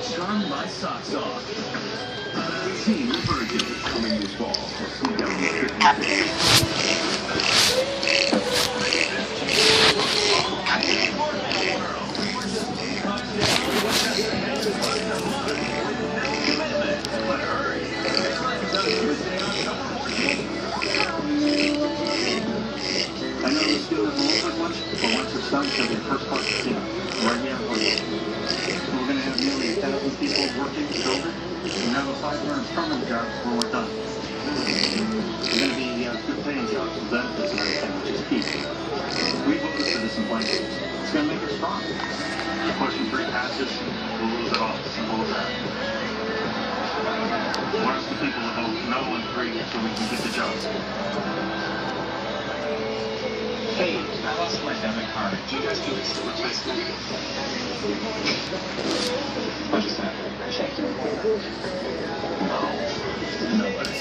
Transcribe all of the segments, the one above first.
charm my socks off. Team Virgin coming this fall. See down I know this deal is a little bit much, but once it's done, it's going to be the first part of the team. Right here in Portland. We're going to have nearly 1,000 people working to build it. And have a 500 permanent jobs when we're done. It's going to be good paying jobs with benefits and everything, which is key. We voted for this in place. It's going to make us strong. The question 3 passes, we'll lose it all. Simple as that. We'll ask the people to vote no and 3 so we can get the jobs. Hey, I lost my debit card. Do you guys do this to replace it? What just happened? Check your wallet. No. Nobody.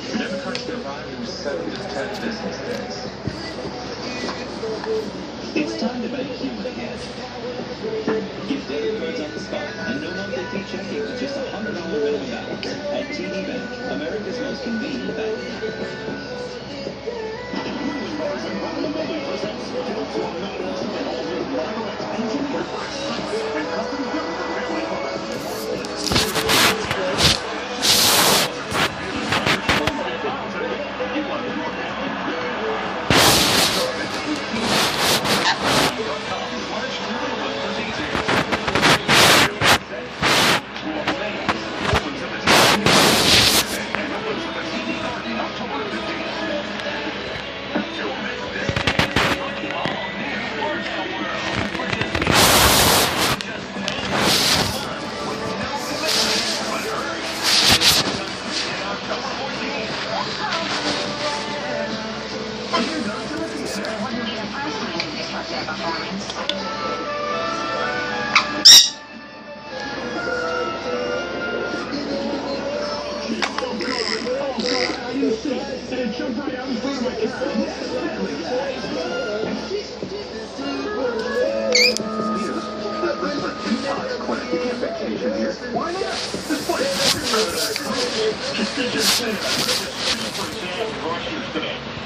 Your debit card should arrive in 7 to 10 business days. It's time to bank human again. Get debit cards on the spot and no monthly fee checking with just $100 minimum balance at TD Bank, America's most convenient bank.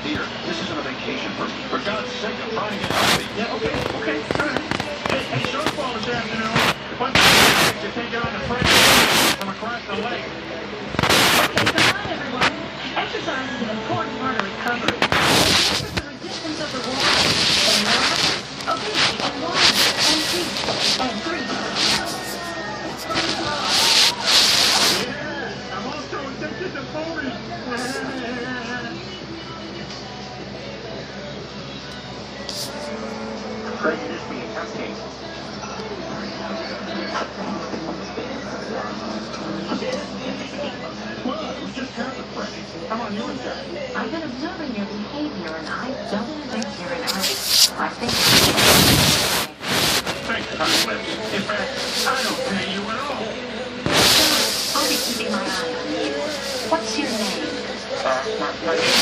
Here, this isn't a vacation for God's sake, I'm trying to get out of it. Yeah, okay, all right. Hey, shortfall this afternoon. Bunch of you take it on the freight from across the lake. Okay, so hi everyone. Exercise is an important part of recovery. It's the resistance of the water. And nervous, obesity, and water, and heat, and grief. Yeah, I'm also addicted to food. Could this be a test case? Well, it was just happened, Freddie. Come on, your turn. I've been observing your behavior, and I don't think you're in a hurry. I think Thanks, Hot Lips. In fact, I don't pay you at all. I'll be keeping my eye on you. What's your name? My name